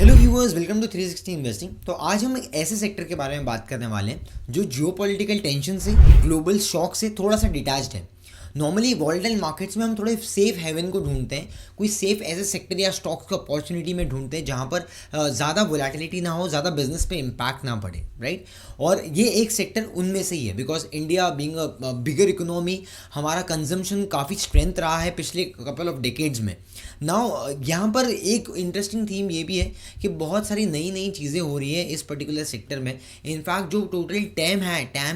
Hello viewers, welcome to 360 investing. तो आज हम एक ऐसे सेक्टर के बारे में बात करने वाले हैं जो जियोपॉलिटिकल टेंशन से, ग्लोबल शॉक से थोड़ा सा डिटैच्ड है। नॉर्मली वॉलेटाइल मार्केट्स में हम थोड़े सेफ हेवन को ढूंढते हैं, कोई सेफ ऐसे सेक्टर या स्टॉक्स को अपॉर्चुनिटी में ढूंढते हैं जहाँ पर ज़्यादा वोलेटिलिटी ना हो, ज़्यादा बिजनेस पे इम्पैक्ट ना पड़े, राइट। और ये एक सेक्टर उनमें से ही है, because India being a bigger economy, हमारा कंजम्पशन काफ़ी स्ट्रेंथ रहा है पिछले कपल ऑफ डेकेड्स में। नाउ यहाँ पर एक इंटरेस्टिंग थीम ये भी है कि बहुत सारी नई नई चीज़ें हो रही है इस पर्टिकुलर सेक्टर में। इनफैक्ट जो टोटल टैम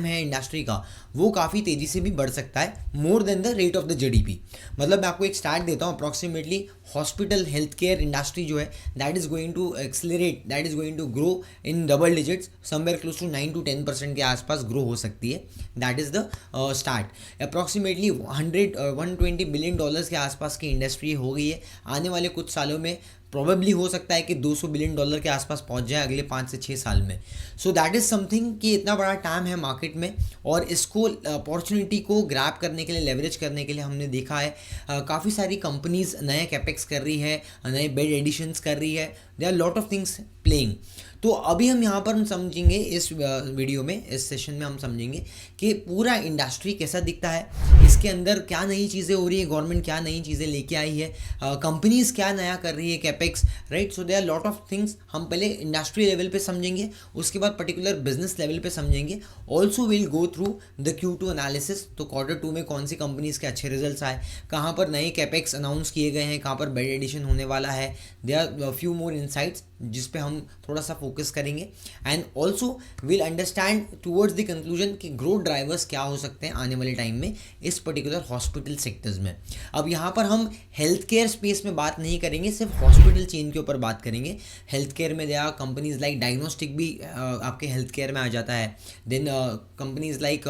है इंडस्ट्री का, वो काफ़ी तेज़ी से भी बढ़ सकता है, more than the rate of the GDP. मतलब मैं आपको एक स्टार्ट देता हूँ, approximately hospital health care industry जो है that is going to accelerate, that is going to grow in double digits, somewhere close to 9 to 10% के आसपास ग्रो हो सकती है। That is the start. Approximately 120 billion dollars के आसपास की इंडस्ट्री हो गई है। आने वाले कुछ सालों में प्रोबेबली हो सकता है कि 200 बिलियन डॉलर के आसपास पहुंच जाए अगले 5 से 6 साल में। सो दैट इज़ समथिंग कि इतना बड़ा टाइम है मार्केट में, और इसको अपॉर्चुनिटी को ग्रैब करने के लिए, लेवरेज करने के लिए हमने देखा है काफ़ी सारी कंपनीज नए कैपेक्स कर रही है, नए बेड एडिशंस कर रही है। They are lot of things playing. तो अभी हम यहाँ पर समझेंगे इस वीडियो में, इस सेशन में हम समझेंगे कि पूरा इंडस्ट्री कैसा दिखता है, इसके अंदर क्या नई चीज़ें हो रही है, गवर्नमेंट क्या नई चीज़ें लेके आई है, कंपनीज क्या नया कर रही है, capex, right. So they are lot of things. हम पहले इंडस्ट्री लेवल पे समझेंगे, उसके बाद पर्टिकुलर बिजनेस लेवल पे समझेंगे। Also will go through the Q2 analysis. तो Q2 में कौन सी कंपनीज के अच्छे रिजल्ट्स आए, कहाँ पर नए कैपेक्स अनाउंस किए गए हैं, कहाँ पर बेड एडिशन होने वाला है। They are few more insights जिस पे हम थोड़ा सा फोकस करेंगे, and also will understand towards the conclusion कि ग्रोथ ड्राइवर्स क्या हो सकते हैं आने वाले टाइम में इस पर्टिकुलर हॉस्पिटल सेक्टर्स में। अब यहाँ पर हम हेल्थ केयर स्पेस में बात नहीं करेंगे, सिर्फ हॉस्पिटल चेन के ऊपर बात करेंगे। हेल्थ केयर में दया कंपनीज लाइक डायग्नोस्टिक भी आपके हेल्थ केयर में आ जाता है। देन कंपनीज लाइक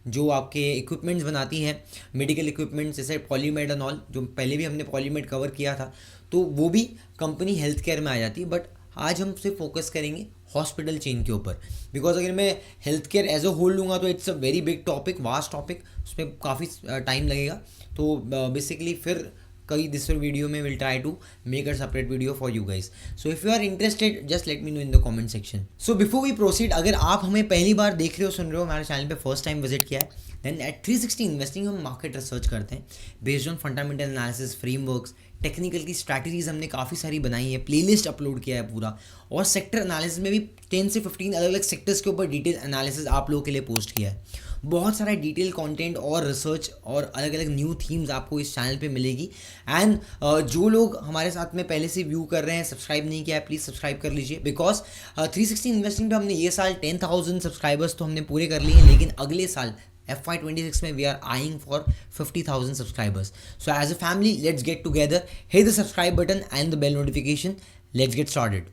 जो आपके इक्विपमेंट्स बनाती हैं, मेडिकल इक्विपमेंट्स, जैसे पॉलीमेड एंड ऑल, जो पहले भी हमने पॉलीमेड कवर किया था, तो वो भी कंपनी हेल्थ केयर में आ जाती है। बट आज हम सिर्फ फोकस करेंगे हॉस्पिटल चेन के ऊपर, बिकॉज अगर मैं health care as a whole लूँगा तो it's a very big topic, vast topic, उसमें काफ़ी टाइम लगेगा। तो बेसिकली फिर कई दिस वीडियो में will try to make a separate video for you guys. So if you are interested just let me know in the comment section. So before we proceed, अगर आप हमें पहली बार देख रहे हो, सुन रहे हो, हमारे चैनल पे फर्स्ट टाइम विजिट किया है, देन एट 360 इन्वेस्टिंग हम मार्केट रिसर्च करते हैं based on fundamental analysis, frameworks, technical की स्ट्रैटेजीज हमने काफ़ी सारी बनाई है, प्लेलिस्ट अपलोड किया है पूरा, और सेक्टर एनालिसिस में भी 10 से 15 अलग अलग सेक्टर्स के ऊपर डिटेल एनालिसिस आप लोगों के लिए पोस्ट किया है। बहुत सारा डिटेल कंटेंट और रिसर्च और अलग अलग न्यू थीम्स आपको इस चैनल पे मिलेगी। एंड जो लोग हमारे साथ में पहले से व्यू कर रहे हैं, सब्सक्राइब नहीं किया है, प्लीज़ सब्सक्राइब कर लीजिए, बिकॉज 360 इन्वेस्टिंग पे हमने ये साल 10,000 सब्सक्राइबर्स तो हमने पूरे कर लिए हैं, लेकिन अगले साल FY26 में we are eyeing for 50,000 subscribers. So as a family let's get together, hit the subscribe button and the bell notification, let's get started.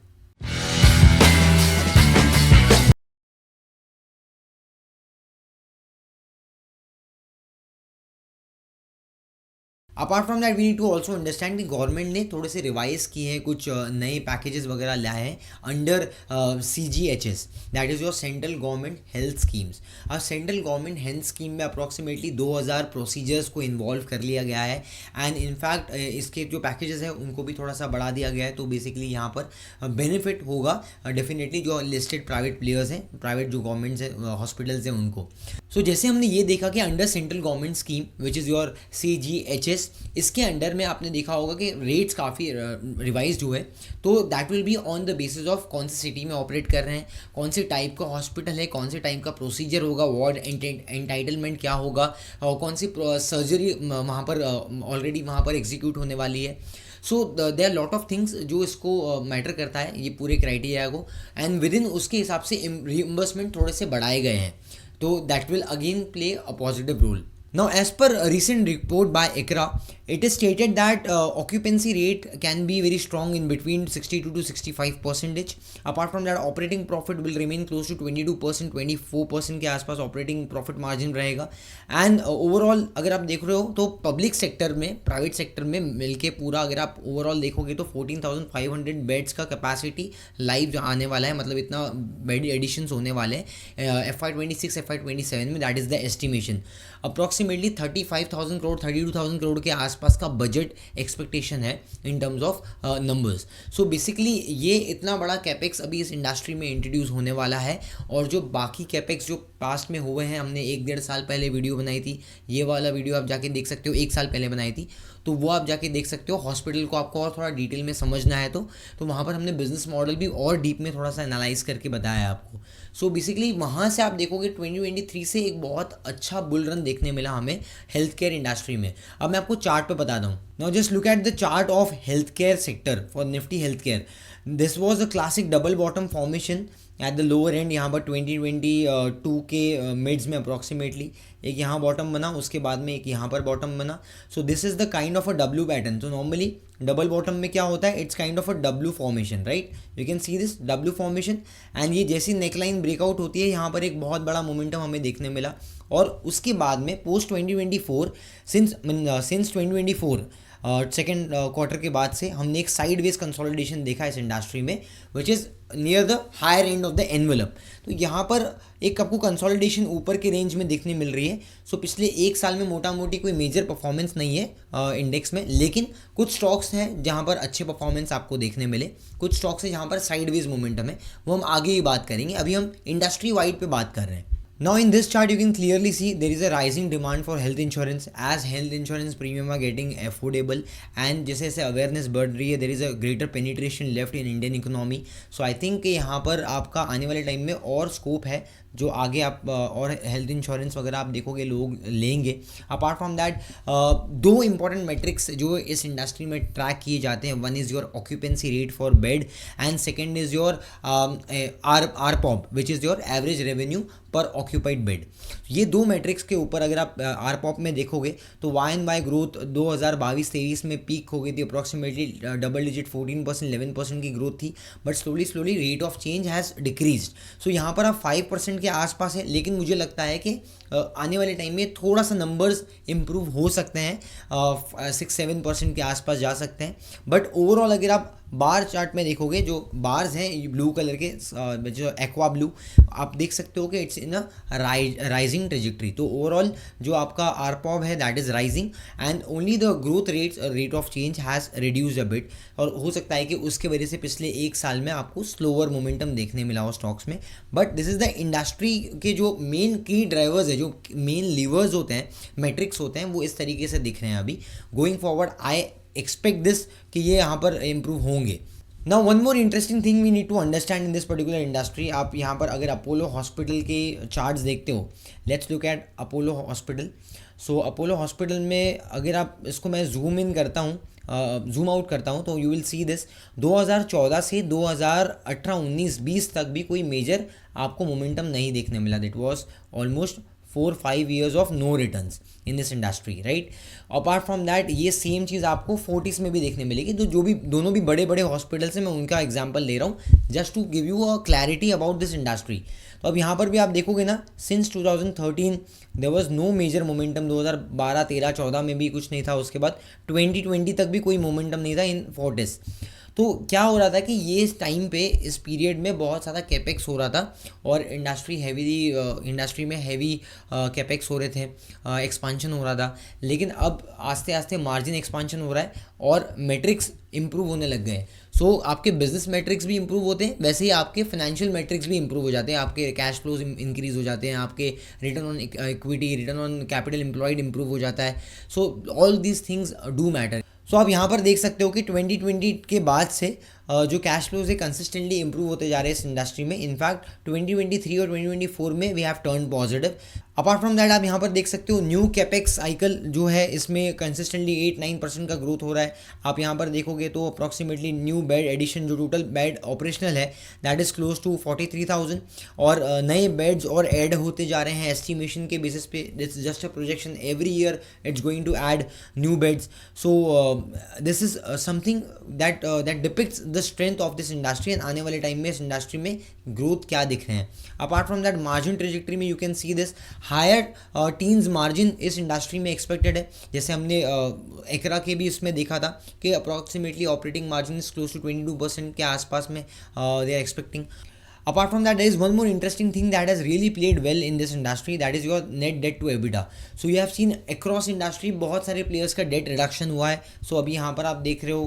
Apart from that we need to also understand कि government ने थोड़े से revise किए हैं, कुछ नए packages वगैरह लाए हैं under CGHS, that is your central government health schemes. अब सेंट्रल गवर्नमेंट हेल्थ स्कीम में अप्रॉक्सीमेटली 2000 प्रोसीजर्स को इन्वॉल्व कर लिया गया है, एंड इनफैक्ट इसके जो पैकेजेस हैं उनको भी थोड़ा सा बढ़ा दिया गया है। तो बेसिकली यहाँ पर बेनिफिट होगा डेफिनेटली जो लिस्टेड प्राइवेट प्लेयर्स हैं, प्राइवेट जो गवर्नमेंट्स हैं, हॉस्पिटल्स हैं, उनको। सो जैसे हमने ये देखा कि under central government scheme which is your CGHS, इसके अंडर में आपने देखा होगा कि रेट्स काफ़ी रिवाइज हुए। तो that will be on the basis of कौन सी सिटी में ऑपरेट कर रहे हैं, कौन से टाइप का हॉस्पिटल है, कौन से टाइप का प्रोसीजर होगा, वार्ड एंटाइटलमेंट क्या होगा, और कौन सी सर्जरी वहाँ पर ऑलरेडी वहाँ पर एग्जीक्यूट होने वाली है। So they are lot of things जो इसको मैटर करता है, ये पूरे क्राइटेरिया को, एंड विद इन उसके हिसाब से रिइंबर्समेंट थोड़े से बढ़ाए गए हैं। तो that will again play a positive role. Now, as per a recent report by ICRA, it is stated that occupancy rate can be very strong in between 62 to 65%. Apart from that, operating profit will remain close to 22%, 24% के आसपास operating profit margin रहेगा। And overall अगर आप देख रहे हो तो public sector में, प्राइवेट सेक्टर में मिलके पूरा अगर आप ओवरऑल देखोगे तो 14,500 बेड्स का कैपेसिटी लाइव आने वाला है, मतलब इतना बेड एडिशंस होने वाले हैं FY26 FY27 में, that is the estimation. Approximately 35,000 crore 32,000 crore के आसपास का बजट एक्सपेक्टेशन है in terms of numbers. So basically ये इतना बड़ा कैपेक्स अभी इस इंडस्ट्री में इंट्रोड्यूस होने वाला है, और जो बाकी कैपेक्स जो पास्ट में हुए हैं, हमने 1-1.5 साल पहले वीडियो बनाई थी, ये वाला वीडियो आप जाके देख सकते हो, 1 साल पहले बनाई थी, तो वो आप जाके देख सकते हो। हॉस्पिटल को आपको और थोड़ा डिटेल में समझना है तो वहाँ पर हमने बिजनेस मॉडल भी और डीप में थोड़ा सा एनालाइज करके बताया है आपको। सो बेसिकली वहाँ से आप देखोगे 2023 से एक बहुत अच्छा बुल रन देखने मिला हमें हेल्थ केयर इंडस्ट्री में। अब मैं आपको चार्ट पे बताता हूँ। Now just look at the chart of health care sector for Nifty health care. This was the classic double bottom formation at the lower and, यहाँ पर 2022 के मिड्स में अप्रॉक्सीमेटली एक यहाँ बॉटम बना, उसके बाद में एक यहाँ पर बॉटम बना। सो this is the kind of a W pattern. तो नॉर्मली डबल बॉटम में क्या होता है, it's kind of a W formation, right. You can see this W formation, and ये जैसी नेकलाइन ब्रेकआउट होती है, यहाँ पर एक बहुत बड़ा मोमेंटम हमें देखने मिला। और उसके बाद में पोस्ट 2024 सिंस 2024 सेकेंड क्वार्टर के बाद से हमने एक साइड वेज कंसोलिडेशन देखा इस इंडस्ट्री में, which is near the higher end of the envelope. तो यहाँ पर एक आपको कंसोलिडेशन ऊपर के रेंज में देखने मिल रही है। सो पिछले 1 साल में मोटा मोटी कोई मेजर परफॉर्मेंस नहीं है इंडेक्स में, लेकिन कुछ स्टॉक्स हैं जहाँ पर अच्छे परफॉर्मेंस आपको देखने मिले, कुछ स्टॉक्स हैं जहाँ पर साइडवेज मोमेंटम है, वो हम आगे ही बात करेंगे। अभी हम इंडस्ट्री वाइड पे बात कर रहे हैं। Now in this chart you can clearly see there is a rising demand for health insurance as health insurance premium are getting affordable, and जैसे जैसे awareness बढ़ रही है there is a greater penetration left in Indian economy. So I think कि यहाँ पर आपका आने वाले टाइम में और स्कोप है, जो आगे आप और हेल्थ इंश्योरेंस वगैरह आप देखोगे लोग लेंगे। Apart from that 2 important metrics जो इस इंडस्ट्री में ट्रैक किए जाते हैं, one is your occupancy rate for bed and second is your ARPOB which is your average revenue per occupied bed. ये 2 मैट्रिक्स के ऊपर अगर आप आरपॉप में देखोगे तो YoY ग्रोथ 2022-23 में पीक हो गई थी, अप्रॉक्सीमेटली डबल डिजिट 14% 11% की ग्रोथ थी, but slowly rate of change has decreased. So यहाँ पर आप 5% के आसपास है, लेकिन मुझे लगता है कि आने वाले टाइम में थोड़ा सा नंबर्स इम्प्रूव हो सकते हैं, 6-7% के आसपास जा सकते हैं। बट ओवरऑल अगर आप बार चार्ट में देखोगे, जो बार्स हैं ब्लू कलर के, जो एक्वा ब्लू, आप देख सकते हो कि it's in a rising trajectory. तो ओवरऑल जो आपका आरपॉब है that is rising and only the growth rate of change has reduced a bit, और हो सकता है कि उसके वजह से पिछले 1 साल में आपको स्लोअर मोमेंटम देखने मिला हो स्टॉक्स में। But this is the industry के जो मेन की ड्राइवर्स है, जो मेन लीवर्स होते हैं, मैट्रिक्स होते हैं, वो इस तरीके से दिख रहे हैं अभी। Going forward I expect this कि ये यहाँ पर इम्प्रूव होंगे। Now one more interesting thing we need to understand in this particular industry. आप यहाँ पर अगर अपोलो हॉस्पिटल के चार्ट्स देखते हो, let's look at Apollo hospital. So Apollo hospital में अगर आप इसको मैं जूम इन करता हूँ, जूम आउट करता हूँ, तो यू विल सी दिस 2014 से 2018-19-20 तक भी कोई मेजर आपको मोमेंटम नहीं देखने मिला। That was almost 4-5 years of no returns in this industry, right? Apart from that ये सेम चीज़ आपको फोर्टिस में भी देखने मिलेगी। तो जो भी दोनों भी बड़े बड़े हॉस्पिटल्स हैं, मैं उनका एग्जांपल ले रहा हूँ just to give you a clarity about this industry. तो अब यहाँ पर भी आप देखोगे ना, since 2013 there was no major momentum. 2012, 13, 14 में भी कुछ नहीं था, उसके बाद 2020 तक भी कोई मोमेंटम नहीं था इन फोर्टिस। तो क्या हो रहा था कि ये इस टाइम पे, इस पीरियड में बहुत ज़्यादा कैपेक्स हो रहा था और इंडस्ट्री में हैवी कैपेक्स हो रहे थे, एक्सपांशन हो रहा था। लेकिन अब आस्ते आस्ते मार्जिन एक्सपांशन हो रहा है और मैट्रिक्स इंप्रूव होने लग गए। सो आपके बिजनेस मैट्रिक्स भी इंप्रूव होते हैं, वैसे ही आपके फाइनेंशियल मैट्रिक्स भी इंप्रूव हो जाते हैं, आपके कैश फ्लोज इंक्रीज हो जाते हैं, आपके return on equity, return on capital employed improve हो जाता है। So all these things do matter. So आप यहाँ पर देख सकते हो कि 2020 के बाद से जो कैश फ्लोज है कंसिस्टेंटली इंप्रूव होते जा रहे हैं इस इंडस्ट्री में। इनफैक्ट 2023 और 2024 में we have turn positive. Apart from that आप यहाँ पर देख सकते हो न्यू कैपेक्स साइकिल जो है, इसमें कंसिस्टेंटली 8-9% का ग्रोथ हो रहा है। आप यहाँ पर देखोगे तो अप्रॉक्सीमेटली न्यू बेड एडिशन, जो टोटल बेड ऑपरेशनल है दैट इज़ क्लोज टू 43,000, और नए बेड्स और ऐड होते जा रहे हैं एस्टिमेशन के बेसिस पे। This just a projection, every year it's going to add new beds. So this is something that depicts the strength of this industry and आने वाले टाइम में इस इंडस्ट्री में ग्रोथ क्या दिख रहे हैं। Apart from that margin trajectory में you can see this higher teens margin इस इंडस्ट्री में एक्सपेक्टेड है। जैसे हमने एकरा के भी इसमें देखा था कि approximately operating margin is close to 22% के आसपास में they are expecting. Apart from that, there is one more interesting thing that has really played well in this industry, that is your net debt to EBITDA. So you have seen across industry बहुत सारे players का debt reduction हुआ है. So अभी यहाँ पर आप देख रहे हो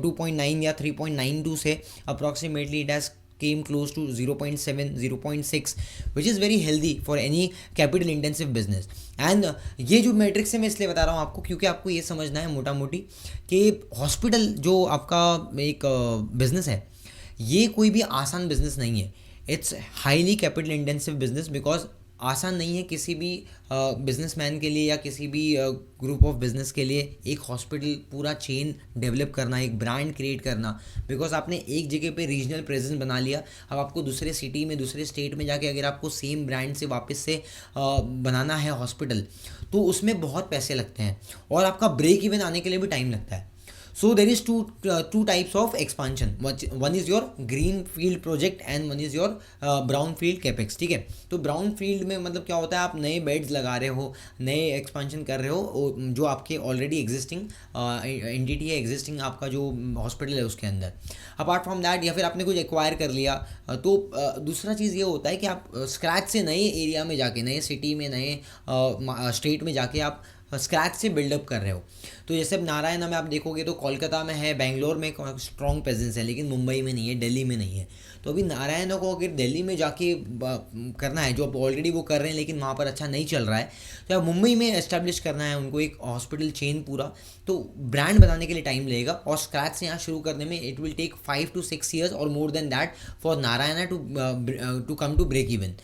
2.9 या 3.92 से approximately it has came close to 0.7 0.6, which is very healthy for any capital intensive business. And ये जो मैट्रिक्स है मैं इसलिए बता रहा हूँ आपको क्योंकि आपको ये समझना है मोटा मोटी कि हॉस्पिटल जो आपका एक बिजनेस है ये कोई भी आसान बिजनेस नहीं है. It's highly capital intensive business, because आसान नहीं है किसी भी बिजनेसमैन के लिए या किसी भी ग्रुप ऑफ बिजनेस के लिए एक हॉस्पिटल पूरा चेन डेवलप करना, एक ब्रांड क्रिएट करना. बिकॉज आपने एक जगह पे रीजनल प्रेजेंस बना लिया, अब आपको दूसरे सिटी में दूसरे स्टेट में जाके अगर आपको सेम ब्रांड से वापस से बनाना है हॉस्पिटल तो उसमें बहुत पैसे लगते हैं और आपका ब्रेक इवन आने के लिए भी टाइम लगता है. So there is two types of expansion. One is your green field project and one is your brown field capex. ठीक है, तो brown field में मतलब क्या होता है, आप नए बेड्स लगा रहे हो, नए एक्सपेंशन कर रहे हो जो आपके ऑलरेडी एग्जिस्टिंग एंटिटी है, एग्जिस्टिंग आपका जो हॉस्पिटल है उसके अंदर. अपार्ट फ्रॉम दैट या फिर आपने कुछ एक्वायर कर लिया तो दूसरा चीज़ ये होता है कि आप स्क्रैच से नए एरिया में जाके, नए सिटी में, नए स्टेट में जाके आप स्क्रैच से बिल्डअप कर रहे हो. तो जैसे अब नारायण में आप देखोगे तो कोलकाता में है, बेंगलोर में स्ट्रॉन्ग प्रेजेंस है, लेकिन मुंबई में नहीं है, दिल्ली में नहीं है. तो अभी नारायण को अगर दिल्ली में जाके करना है, जो अब ऑलरेडी वो कर रहे हैं लेकिन वहाँ पर अच्छा नहीं चल रहा है, तो अब मुंबई में एस्टेब्लिश करना है उनको एक हॉस्पिटल चेन पूरा, तो ब्रांड बनाने के लिए टाइम लगेगा और स्क्रैच से यहाँ शुरू करने में it will take 5 to 6 years और more than that for Narayana to come to break even.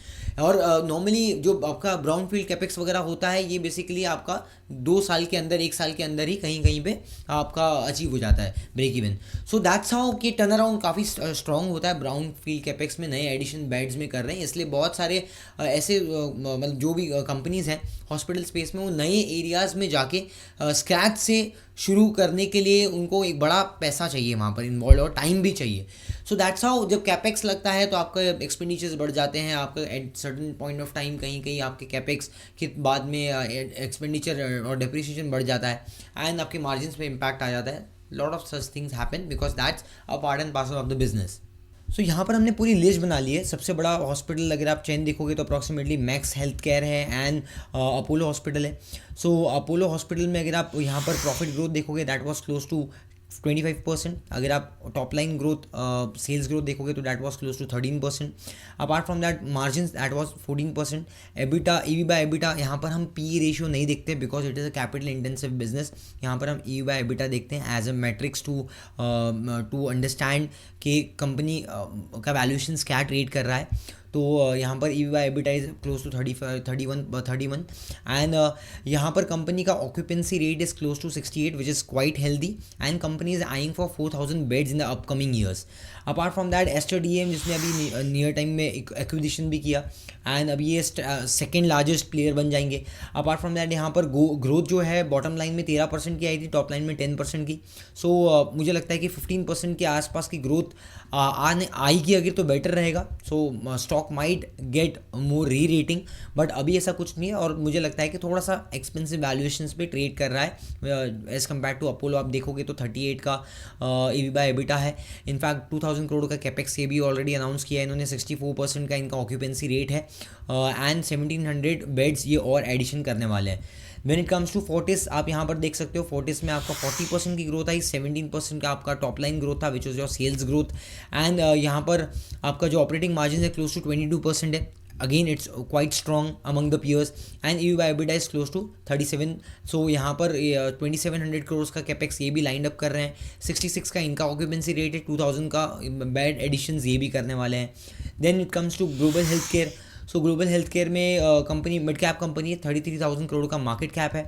और नॉर्मली जो आपका ब्राउन फील्ड कैपेक्स वगैरह होता है ये बेसिकली आपका 2 साल के अंदर, 1 साल के अंदर ही कहीं कहीं पे आपका अचीव हो जाता है break even. So that's how कि टर्न अराउंड काफ़ी स्ट्रॉन्ग होता है ब्राउन फील्ड कैपेक्स में, नए एडिशन बेड्स में कर रहे हैं. इसलिए बहुत सारे ऐसे मतलब जो भी कंपनीज़ हैं हॉस्पिटल स्पेस में वो नए एरियाज़ में जाके स्क्रैच से शुरू करने के लिए उनको एक बड़ा पैसा चाहिए वहाँ पर इन्वॉल्व और टाइम भी चाहिए. सो दैट्स हाउ जब कैपेक्स लगता है तो आपका एक्सपेंडिचर्स बढ़ जाते हैं, आपका at certain point of time कहीं कहीं आपके कैपेक्स के बाद में एक्सपेंडिचर और डिप्रिसिएशन बढ़ जाता है एंड आपके मार्जिन्स पे इम्पैक्ट आ जाता है. Lot of such things happen because that's a part and parcel of the business. So यहाँ पर हमने पूरी लिस्ट बना ली है. सबसे बड़ा हॉस्पिटल अगर आप चेन देखोगे तो अप्रॉक्सीमेटली मैक्स हेल्थ केयर है एंड अपोलो हॉस्पिटल है. सो अपोलो हॉस्पिटल में अगर आप यहाँ पर प्रॉफिट ग्रोथ देखोगे दैट वाज क्लोज टू 25%. अगर आप top line growth sales growth देखोगे तो that was close to 13%. Apart from that margin that was 14%. EBITDA EV by EBITDA यहाँ पर हम पी रेशियो नहीं देखते because it is a capital intensive business. यहाँ पर हम ईवी बाय एबिटा देखते हैं as a matrix to understand कि कंपनी का वैल्यूएशंस क्या ट्रेड कर रहा है. तो यहाँ पर EV by EBITDA is close to 31 and यहाँ पर कंपनी का occupancy rate is close to 68 which is quite healthy and company is eyeing for 4,000 beds in the upcoming years. Apart from that Aster DM जिसने अभी near time में acquisition भी किया and अभी ये सेकेंड लार्जेस्ट प्लेयर बन जाएंगे. Apart from that यहाँ पर ग्रोथ जो है बॉटम लाइन में 13% की आई थी, टॉप लाइन में 10% की. सो मुझे लगता है कि 15% के आसपास की ग्रोथ आएगी अगर तो बेटर रहेगा. सो स्टॉक माइट गेट मोर री रेटिंग बट अभी ऐसा कुछ नहीं है और मुझे लगता है कि थोड़ा सा एक्सपेंसिव वैल्यूएशंस पे ट्रेड कर रहा है एज़ कम्पेयर टू अपोलो. आप देखोगे तो 38 का ईवी बाय एबिटा है. इनफैक्ट 2,000 करोड़ का कैपेक्स ये भी ऑलरेडी अनाउंस किया है इन्होंने. 64% का इनका ऑक्यूपेंसी रेट है एंड 1700 बेड्स ये और एडिशन करने वाले हैं. When it comes to Fortis आप यहाँ पर देख सकते हो, फोर्टिस में आपका 40% की ग्रोथ आई, 17% का आपका टॉप लाइन ग्रोथ था which was your sales growth and यहाँ पर आपका जो ऑपरेटिंग मार्जिन है क्लोज टू 22% है. Again it's quite strong among the peers and EV by EBITDA is close to 37. So यहाँ पर 2700 करोड़ का कैपेक्स ये भी लाइंड अप कर रहे हैं. 66 का इनका ऑक्यूपेंसी रेट है. 2000 का बेड एडिशंस ये भी करने वाले हैं. Then it comes to Global Healthcare. So Global Healthcare में कंपनी मिड कैप कंपनी है, 33,000 करोड़ का मार्केट कैप है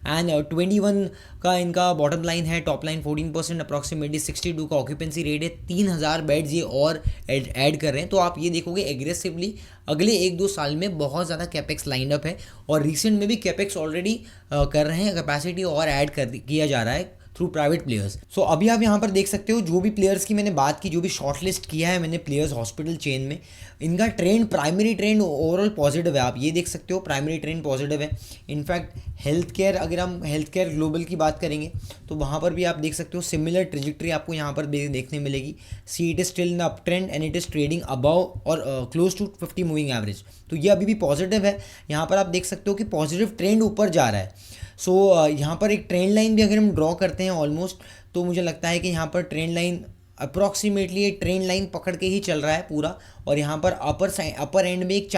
एंड 21 का इनका बॉटम लाइन है, टॉप लाइन 14%, अप्रॉक्सीमेटली 62 का ऑक्यूपेंसी रेट है. 3,000 बेड्स ये और ऐड कर रहे हैं. तो आप ये देखोगे एग्रेसिवली अगले 1-2 साल में बहुत ज़्यादा कैपेक्स लाइन अप है और रिसेंट में भी कैपेक्स ऑलरेडी कर रहे हैं, कैपेसिटी और ऐड किया जा रहा है थ्रू प्राइवेट प्लेयर्स। सो अभी आप यहाँ पर देख सकते हो जो भी प्लेयर्स की मैंने बात की, जो भी शॉर्ट लिस्ट किया है मैंने प्लेयर्स हॉस्पिटल चेन में, इनका trend, primary trend overall positive है। आप ये देख सकते हो प्राइमरी ट्रेंड पॉजिटिव है। इनफैक्ट हेल्थ केयर, अगर हम हेल्थ केयर ग्लोबल की बात करेंगे तो वहाँ पर भी आप देख सकते हो सिमिलर ट्रेजेक्ट्री आपको यहाँ पर देखने मिलेगी। See it is still in the up trend and it is trading above और क्लोज टू 50 मूविंग एवरेज। तो ये अभी भी पॉजिटिव है। यहाँ पर आप देख सकते हो कि पॉजिटिव ट्रेंड ऊपर जा रहा है। सो यहाँ पर एक ट्रेंड लाइन भी अगर हम ड्रॉ करते हैं ऑलमोस्ट, तो मुझे लगता है कि यहाँ पर ट्रेंड लाइन अप्रॉक्सीमेटली एक ट्रेंड लाइन पकड़ के ही चल रहा है पूरा। और यहाँ पर अपर एंड में एक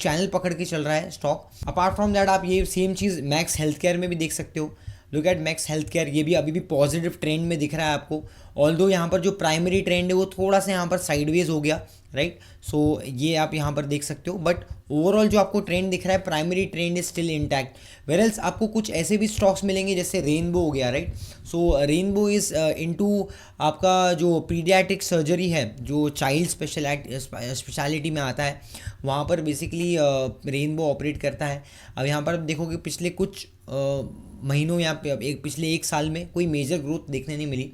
चैनल पकड़ के चल रहा है स्टॉक। अपार्ट फ्रॉम दैट आप ये सेम चीज़ मैक्स हेल्थ केयर में भी देख सकते हो। Look at max health care, ये भी अभी भी पॉजिटिव ट्रेंड में दिख रहा है आपको। ऑल्दो यहाँ पर जो प्राइमरी ट्रेंड है वो थोड़ा सा यहाँ पर साइडवेज हो गया, राइट। सो ये आप यहाँ पर देख सकते हो, बट ओवरऑल जो आपको ट्रेंड दिख रहा है primary trend is still intact. Whereas आपको कुछ ऐसे भी स्टॉक्स मिलेंगे जैसे रेनबो हो गया, right. So rainbow is into आपका जो पीडियाट्रिक सर्जरी है, जो चाइल्ड स्पेशलिटी में आता है, वहाँ पर बेसिकली रेनबो ऑपरेट करता है। अब यहाँ पर आप देखोगे पिछले कुछ महीनों या पिछले एक साल में कोई मेजर ग्रोथ देखने नहीं मिली।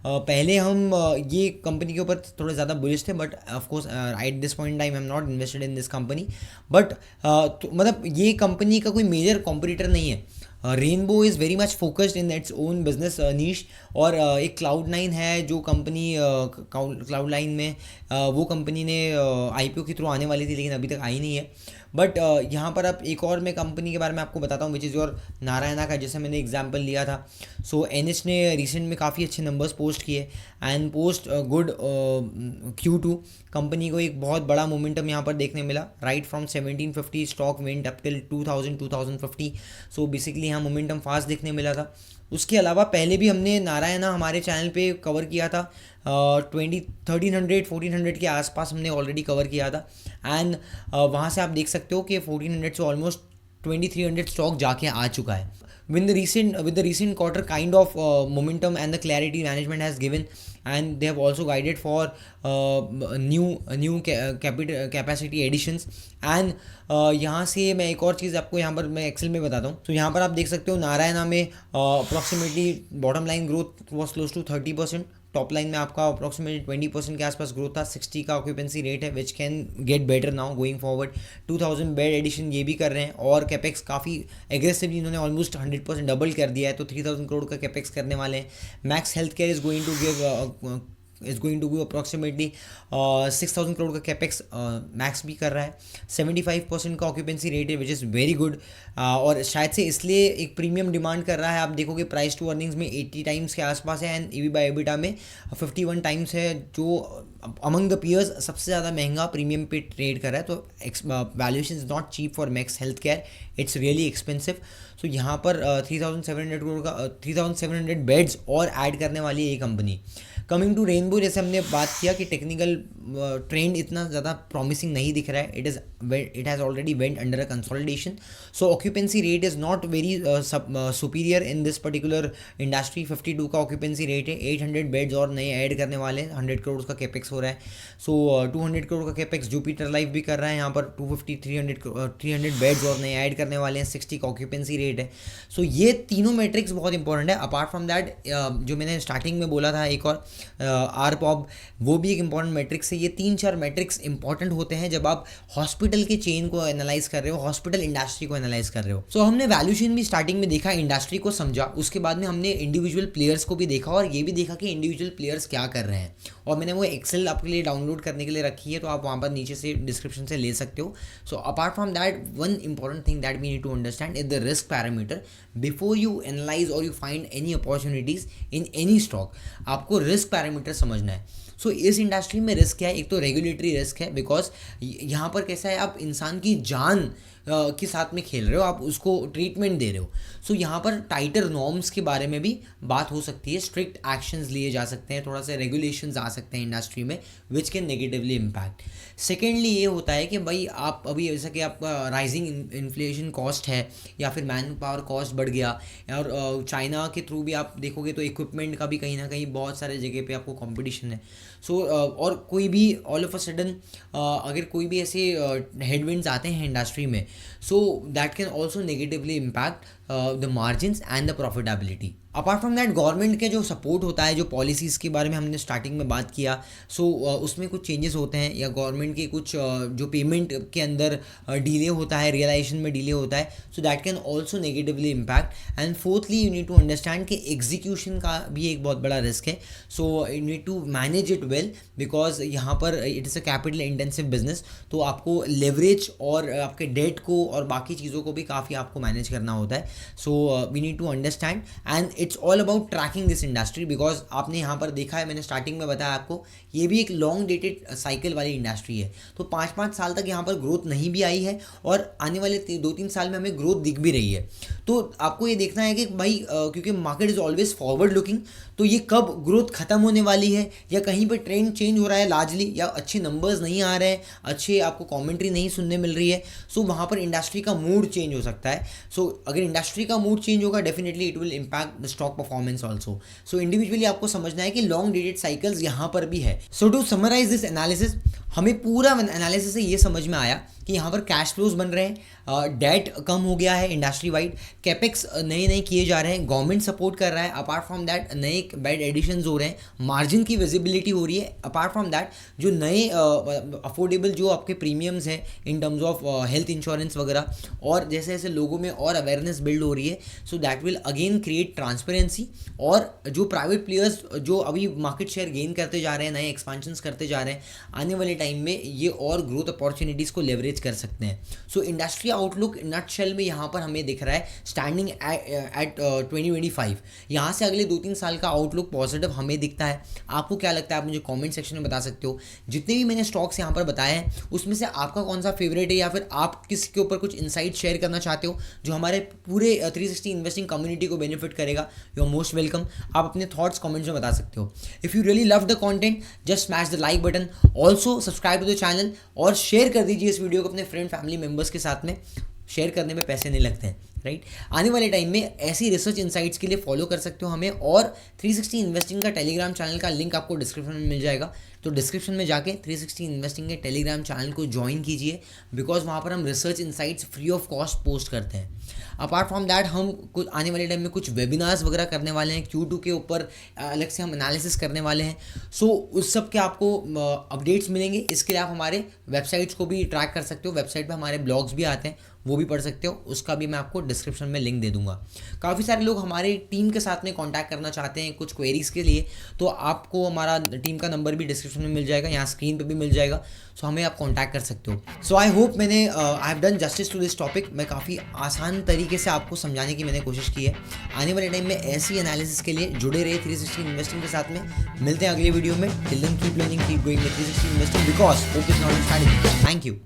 पहले हम ये कंपनी के ऊपर थोड़े ज़्यादा बुलिश थे, but of course at this point time I am not invested in this company. But मतलब ये कंपनी का कोई मेजर कॉम्पिटिटर नहीं है। Rainbow is very much focused in its own business niche. और एक Cloud9 है जो कंपनी Cloud9 में वो कंपनी ने IPO के थ्रू आने वाली थी, लेकिन अभी तक आई नहीं है। बट यहाँ पर अब एक और मैं कंपनी के बारे में आपको बताता हूँ विच इज़ योर नारायणा का, जैसे मैंने एग्जांपल लिया था। सो NH ने रिसेंट में काफ़ी अच्छे नंबर्स पोस्ट किए and post good Q2। Company को एक बहुत बड़ा मोमेंटम यहाँ पर देखने मिला, right from 1750 stock went up till 2050। So basically यहाँ मोमेंटम फास्ट देखने मिला था। उसके अलावा पहले भी हमने नारायणा हमारे चैनल पे कवर किया था, 1300-1400 के आसपास हमने ऑलरेडी कवर किया था। एंड वहाँ से आप देख सकते हो कि 1400 से ऑलमोस्ट 2300 स्टॉक जाके आ चुका है। with the recent quarter kind of momentum and the clarity management has given, and they have also guided for new capacity additions. And यहाँ से मैं एक और चीज़ आपको यहाँ पर मैं एक्सेल में बताता हूँ। तो यहाँ पर आप देख सकते हो नारायणा में approximately bottom line growth was close to 30%, top line में आपका अप्रॉक्सीमेटली 20% के आसपास ग्रोथ था। 60 का ऑक्यूपेंसी रेट है which can get better now going forward. 2000 bed addition ये भी कर रहे हैं, और कैपेक्स काफ़ी एग्रेसिवली इन्होंने ऑलमोस्ट 100% डबल कर दिया है, तो 3000 करोड़ का कैपेक्स करने वाले हैं। Max health care is going to give approximately 6000 crore का कैपेक्स मैक्स भी कर रहा है। 75% का ऑक्यूपेंसी रेट है विच इज़ वेरी गुड, और शायद से इसलिए एक प्रीमियम डिमांड कर रहा है। आप देखोगे प्राइस टू अर्निंग्स में 80 टाइम्स के आसपास है, एंड EBITDA में 51 टाइम्स है, जो अमंग द पीयर्स सबसे ज़्यादा महंगा प्रीमियम पे ट्रेड कर रहा है। तो valuation is not cheap for Max health care, it's really expensive. So यहाँ पर 3700 करोड़ का 3700 बेड्स और ऐड करने वाली है ये कंपनी। कमिंग टू रेनबो, जैसे हमने बात किया कि टेक्निकल ट्रेंड इतना ज़्यादा प्रॉमिसिंग नहीं दिख रहा है, it has already went under a consolidation. So occupancy rate is not very superior in this particular industry. 52 का ऑक्यूपेंसी रेट है, 800 बेड्स और नए ऐड करने वाले हैं, 100 करोड़ का कैपेक्स हो रहा है। सो 200 करोड़ का कैपेक्स जुपिटर लाइफ भी कर रहा है, यहाँ पर 300 बेड्स और नए ऐड करने वाले हैं, 60 का ऑक्यूपेंसी रेट है। सो ये तीनों मेट्रिक्स बहुत इंपॉर्टेंट है। अपार्ट फ्रॉम दैट जो मैंने स्टार्टिंग में बोला था एक और ARPOB, वो भी एक इंपॉर्टेंट मैट्रिक्स है। ये 3-4 मैट्रिक्स इंपॉर्टेंट होते हैं जब आप हॉस्पिटल के चेन को एनालाइज कर रहे हो, हॉस्पिटल इंडस्ट्री को एनालाइज कर रहे हो। सो हमने वैल्यूएशन भी स्टार्टिंग में देखा, इंडस्ट्री को समझा, उसके बाद में हमने इंडिविजुअल प्लेयर्स को भी देखा, और ये भी देखा कि इंडिविजुअल प्लेयर्स क्या कर रहे हैं। और मैंने वो एक्सेल आपके लिए डाउनलोड करने के लिए रखी है, तो आप वहाँ पर नीचे से डिस्क्रिप्शन से ले सकते हो। So apart from that, one important thing that we need to understand is the risk parameter before you analyse और you find any opportunities in any stock. आपको रिस्क पैरामीटर समझना है। सो इस इंडस्ट्री में रिस्क क्या है? एक तो रेगुलेटरी रिस्क है, बिकॉज यहाँ पर कैसा है, आप इंसान की जान के साथ में खेल रहे हो, आप उसको ट्रीटमेंट दे रहे हो। सो यहाँ पर टाइटर नॉर्म्स के बारे में भी बात हो सकती है, स्ट्रिक्ट एक्शंस लिए जा सकते हैं, थोड़ा सा रेगुलेशंस आ सकते हैं इंडस्ट्री में which can negatively impact. Secondly ये होता है कि भाई आप अभी जैसा कि आपका राइजिंग इन्फ्लेशन कॉस्ट है, या फिर मैन पावर कॉस्ट बढ़ गया, और चाइना के थ्रू भी आप देखोगे तो इक्विपमेंट का भी कहीं ना कहीं बहुत सारे जगह पे आपको कंपटीशन है। सो और कोई भी ऑल ऑफ अ सडन अगर कोई भी ऐसे हेडविंड्स आते हैं इंडस्ट्री में, सो that can also negatively impact the margins and the profitability. Apart from that government के जो सपोर्ट होता है, जो पॉलिसीज़ के बारे में हमने स्टार्टिंग में बात किया, उसमें कुछ चेंजेस होते हैं, या गवर्नमेंट के कुछ जो पेमेंट के अंदर डिले होता है, रियलाइजेशन में डिले होता है, so that can also negatively impact. And fourthly you need to understand कि एग्जीक्यूशन का भी एक बहुत बड़ा रिस्क है, so you need to manage it well, because यहाँ पर it is a capital intensive business, तो आपको लेवरेज और आपके डेट को और बाकी चीज़ों को भी काफ़ी आपको मैनेज करना होता है। So we need to understand and it's all about tracking this industry, because आपने यहाँ पर देखा है, मैंने स्टार्टिंग में बताया आपको, ये भी एक लॉन्ग डेटेड साइकिल वाली इंडस्ट्री है। तो 5-5 साल तक यहाँ पर ग्रोथ नहीं भी आई है, और आने वाले 2-3 साल में हमें ग्रोथ दिख भी रही है। तो आपको ये देखना है कि भाई क्योंकि market is always forward looking, तो ये कब ग्रोथ खत्म होने वाली है, या कहीं पर ट्रेंड चेंज हो रहा है लार्जली, या अच्छे नंबर्स नहीं आ रहे हैं, अच्छे आपको कॉमेंट्री नहीं सुनने मिल रही है, सो वहाँ पर इंडस्ट्री का मूड चेंज हो सकता है। सो अगर इंडस्ट्री का मूड चेंज होगा, definitely it will impact the stock performance also. So individually आपको समझना है कि लॉन्ग डेटेड साइकिल्स यहाँ पर भी है। सो टू समराइज दिस एनालिसिस, हमें पूरा एनालिसिस से ये समझ में आया कि यहाँ पर कैश फ्लोज बन रहे हैं, डेट कम हो गया है इंडस्ट्री वाइड, कैपेक्स नए किए जा रहे हैं, गवर्नमेंट सपोर्ट कर रहा है, अपार्ट फ्रॉम दैट नए बेड एडिशंस हो रहे हैं, मार्जिन की विजिबिलिटी हो रही है, अपार्ट फ्रॉम दैट जो नए अफोर्डेबल जो आपके प्रीमियम्स हैं in terms of health insurance वगैरह, और जैसे जैसे लोगों में और अवेयरनेस बिल्ड हो रही है, so that will again create transparency, और जो प्राइवेट प्लेयर्स जो अभी मार्केट शेयर गेन करते जा रहे हैं, नए एक्सपेंशंस करते जा रहे हैं, आने वाले टाइम में ये और ग्रोथ अपॉर्चुनिटीज़ को लेवरेज कर सकते हैं। सो इंडस्ट्री आउटलुक नटशेल में यहाँ पर हमें दिख रहा है स्टैंडिंग एट 2025, यहाँ से अगले 2-3 साल का आउटलुक पॉजिटिव हमें दिखता है। आपको क्या लगता है, आप मुझे कमेंट सेक्शन में बता सकते हो। जितने भी मैंने स्टॉक्स यहाँ पर बताए हैं उसमें से आपका कौन सा फेवरेट है, या फिर आप किसके ऊपर कुछ इनसाइट शेयर करना चाहते हो जो हमारे पूरे 360 इन्वेस्टिंग कम्युनिटी को बेनिफिट करेगा, यू आर मोस्ट वेलकम। आप अपने थॉट्स कमेंट्स में बता सकते हो। If you really love the content, just smash the like button, also subscribe to the channel, और शेयर कर दीजिए इस वीडियो को अपने फ्रेंड फैमिली मेम्बर्स के साथ में। शेयर करने में पैसे नहीं लगते हैं, राइट। आने वाले टाइम में ऐसी रिसर्च इनसाइट्स के लिए फॉलो कर सकते हो हमें, और 360 इन्वेस्टिंग का टेलीग्राम चैनल का लिंक आपको डिस्क्रिप्शन में मिल जाएगा, तो डिस्क्रिप्शन में जाके 360 इन्वेस्टिंग के टेलीग्राम चैनल को ज्वाइन कीजिए, बिकॉज वहाँ पर हम research insights free of cost post करते हैं। अपार्ट फ्रॉम दैट हम कुछ आने वाले टाइम में कुछ वेबिनार्स वगैरह करने वाले हैं, Q2 के ऊपर अलग से हम एनालिसिस करने वाले हैं। सो उस सब के आपको अपडेट्स मिलेंगे। इसके लिए आप हमारे वेबसाइट्स को भी ट्रैक कर सकते हो, वेबसाइट पे हमारे ब्लॉग्स भी आते हैं, वो भी पढ़ सकते हो, उसका भी मैं आपको डिस्क्रिप्शन में लिंक दे दूंगा। काफ़ी सारे लोग हमारे टीम के साथ में कांटेक्ट करना चाहते हैं कुछ क्वेरीज़ के लिए, तो आपको हमारा टीम का नंबर भी डिस्क्रिप्शन में मिल जाएगा, यहाँ स्क्रीन पे भी मिल जाएगा, सो हमें आप कांटेक्ट कर सकते हो। सो आई होप मैंने I have done justice to this topic. मैं काफ़ी आसान तरीके से आपको समझाने की मैंने कोशिश की है। आने वाले टाइम में ऐसी एनालिसिस के लिए जुड़े रहे 360 इन्वेस्टिंग के साथ में। मिलते हैं अगले वीडियो में। Till then keep learning, keep going with 360 investing, because focus not on strategy. Thank you.